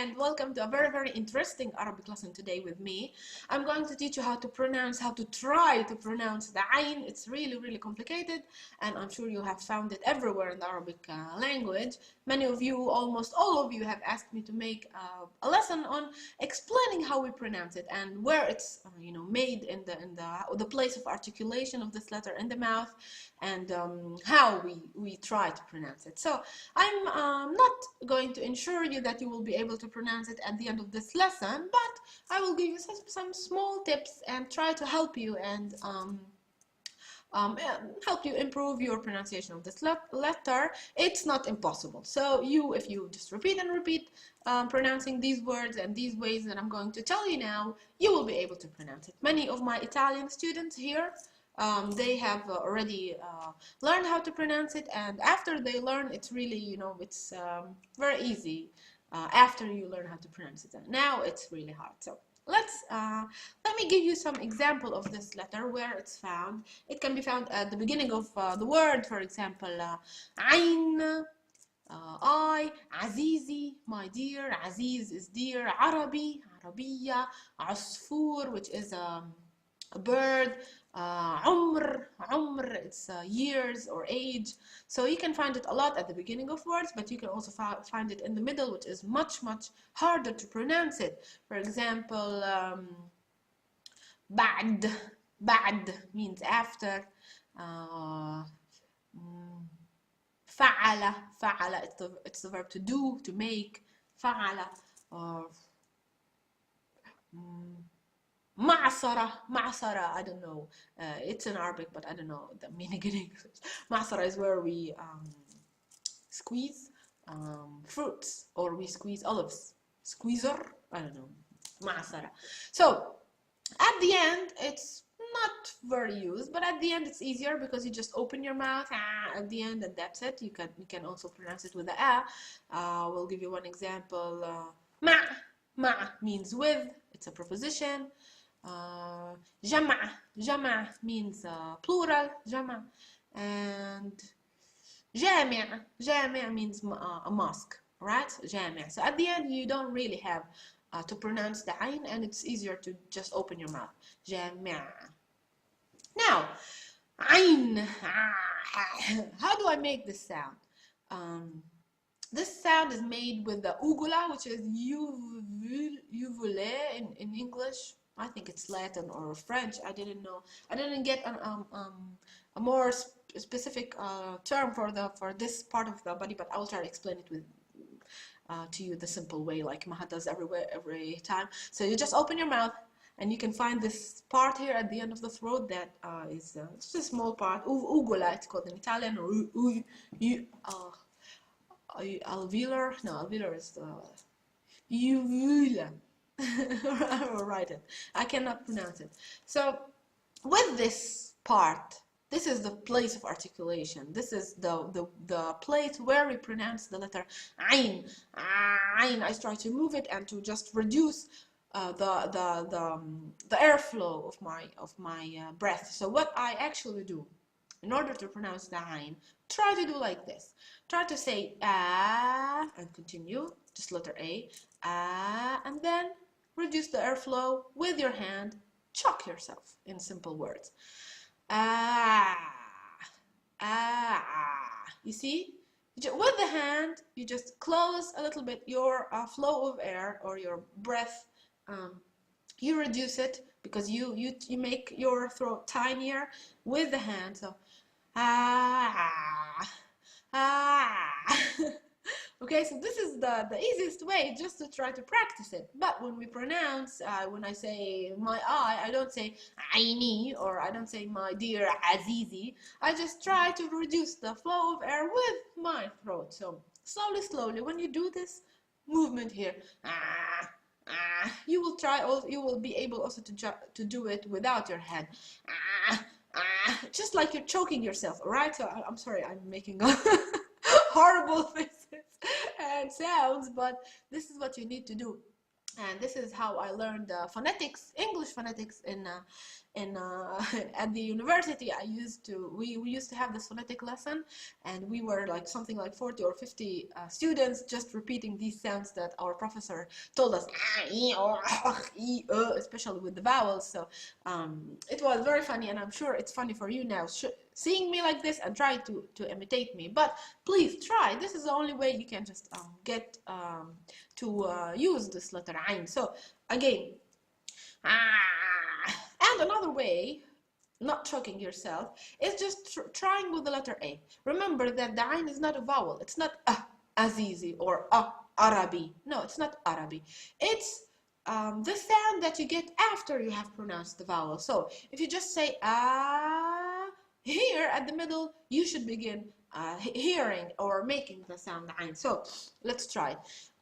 and welcome to a very interesting Arabic lesson today with me. I'm going to teach you how to try to pronounce the Ain. It's really complicated, and I'm sure you have found it everywhere in the Arabic language. Many of you, almost all of you, have asked me to make a lesson on explaining how we pronounce it and where it's made in the place of articulation of this letter in the mouth, and how we try to pronounce it. So I'm not going to ensure you that you will be able to pronounce it at the end of this lesson, but I will give you some small tips and try to help you and help you improve your pronunciation of this letter. It's not impossible. So if you just repeat and repeat pronouncing these words and these ways that I'm going to tell you now, you will be able to pronounce it. Many of my Italian students here, they have already learned how to pronounce it, and after they learn, it's really, it's very easy after you learn how to pronounce it. Now it's really hard. So let me give you some example of this letter where it's found. It can be found at the beginning of the word, for example, Ain, I, Azizi, my dear. Aziz is dear. Arabi, Arabiya. Asfur, which is a bird. Umr, it's years or age. So you can find it a lot at the beginning of words, but you can also find it in the middle, which is much harder to pronounce it. For example, ba'd means after. Fa'ala, it's the verb to do, to make. Fa'ala. Or Ma'asara, I don't know. It's in Arabic, but I don't know the meaning in English. Ma'asara is where we squeeze fruits, or we squeeze olives. Squeezer? I don't know. Ma'asara. So, at the end, it's not very used, but at the end it's easier because you just open your mouth at the end, and that's it. You can also pronounce it with the a. We'll give you one example. Ma means with. It's a preposition. Jama means plural, jama, and jami' means a mosque, right? Jami'. So at the end you don't really have to pronounce the ain, and it's easier to just open your mouth. Jami'. Now, ain. How do I make this sound? This sound is made with the ugula, which is uvule in English. I think it's Latin or French. I didn't know. I didn't get a more specific term for this part of the body, but I will try to explain it to you the simple way, like Maha does every time. So you just open your mouth, and you can find this part here at the end of the throat that is it's a small part. Ugula, it's called in Italian. Alveolar. No, alveolar is the uvula. I'll write it. I cannot pronounce it. So with this part, this is the place of articulation. This is the place where we pronounce the letter ain. Ain. I try to move it and to just reduce the airflow of my breath. So what I actually do in order to pronounce the ain, try to do like this. Try to say ah and continue, just letter a, ah, and then reduce the airflow with your hand. Choke yourself in simple words. Ah, ah. You see? With the hand, you just close a little bit your flow of air or your breath. You reduce it because you make your throat tinier with the hand. So ah, ah. Okay, so this is the easiest way just to try to practice it. But when we pronounce, when I say my I don't say aini, or I don't say my dear Azizi. I just try to reduce the flow of air with my throat. So slowly, when you do this movement here, you will be able also to do it without your head. Just like you're choking yourself, alright? So I'm sorry, I'm making horrible faces and sounds, but this is what you need to do. And this is how I learned phonetics, English phonetics at the university. We used to have this phonetic lesson, and we were like something like 40 or 50 students just repeating these sounds that our professor told us, especially with the vowels. So it was very funny, and I'm sure it's funny for you now, seeing me like this and try to imitate me. But please try. This is the only way you can just get to use this letter Ain. So again, and another way, not choking yourself, is just trying with the letter A. Remember that the Ain is not a vowel. It's not Azizi or Arabi. No, it's not Arabi. It's the sound that you get after you have pronounced the vowel. So if you just say here at the middle, you should begin hearing or making the sound Ain. So let's try.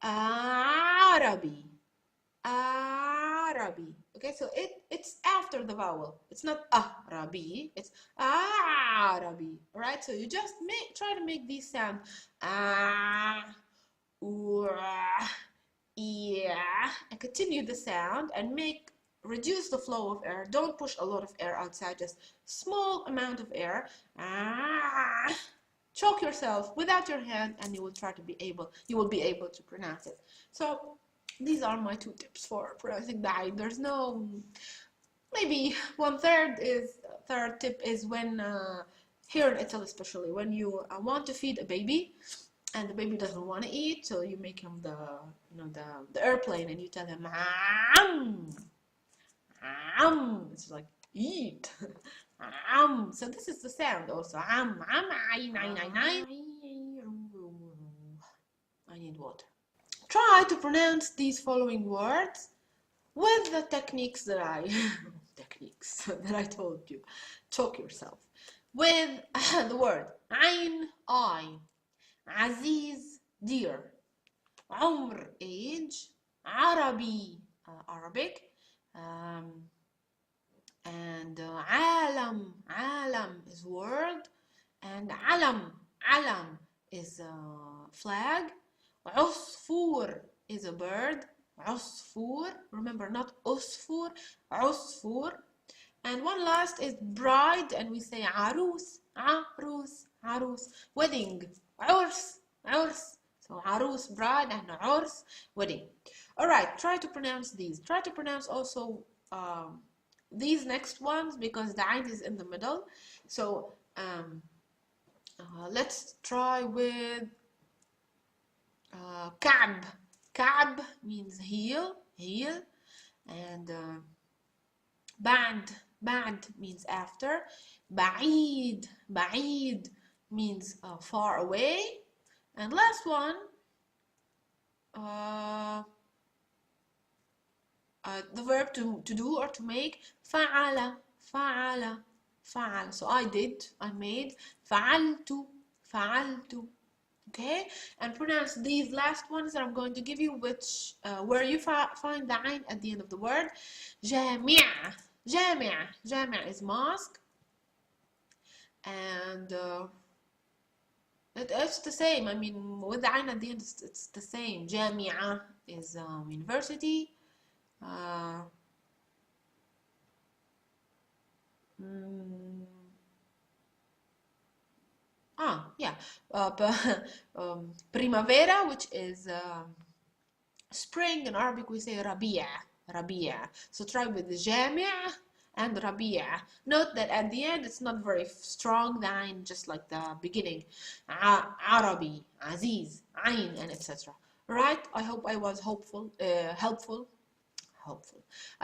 Arabi. Arabi. Okay, so it's after the vowel. It's not Arabi, it's Arabi. Alright, so you just try to make these sound and continue the sound and reduce the flow of air. Don't push a lot of air outside, just small amount of air. Choke yourself without your hand, and you will be able to pronounce it. So these are my 2 tips for pronouncing the Ain. There's no, maybe third tip is when here in Italy especially, when you want to feed a baby and the baby doesn't want to eat, so you make him the airplane, and you tell him it's like eat. So this is the sound also. I need water. Try to pronounce these following words with the techniques that I told you. Choke yourself. With the word Ain, I, Aziz, dear, Umr, age, Arabi, Arabic, and Alam is world, and Alam is flag. Usfur is a bird. Usfur, remember, not usfur, usfur. And one last is bride, and we say arus, wedding, urs. So arus, bride, and urs, wedding. All right, try to pronounce these. Try to pronounce also these next ones, because the Ain is in the middle. So let's try with Ka'b. Ka'b means heel, and Ba'd means after. Ba'id means far away. And last one, the verb to do or to make, fa'ala. So I made, fa'altu. Okay, and pronounce these last ones that I'm going to give you, which where you find the Ain at the end of the word. Jami'a is mosque, and it's the same. I mean, with the Ain at the end, it's the same. Jami'a is university. Primavera, which is spring. In Arabic we say Rabia. So try with the Jami'a and Rabia. Note that at the end it's not very strong, the Ain, just like the beginning. Arabi, Aziz, Ain, and etc. Right? I hope I was helpful. I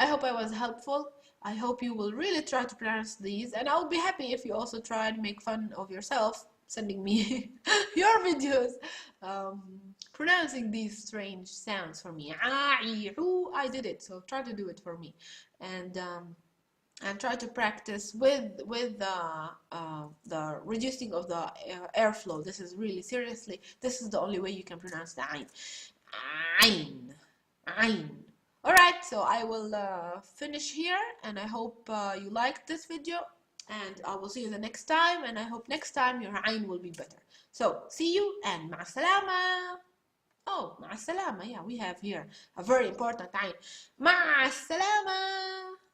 hope I was helpful. I hope you will really try to pronounce these, and I'll be happy if you also try and make fun of yourself, sending me your videos pronouncing these strange sounds for me. I did it, so try to do it for me, and try to practice with the reducing of the airflow. This is really, seriously, this is the only way you can pronounce the Ain. Alright, so I will finish here, and I hope you liked this video, and I will see you the next time, and I hope next time your Ain will be better. So, see you, and مع السلامة. Oh, مع السلامة. Yeah, we have here a very important عين. مع السلامة.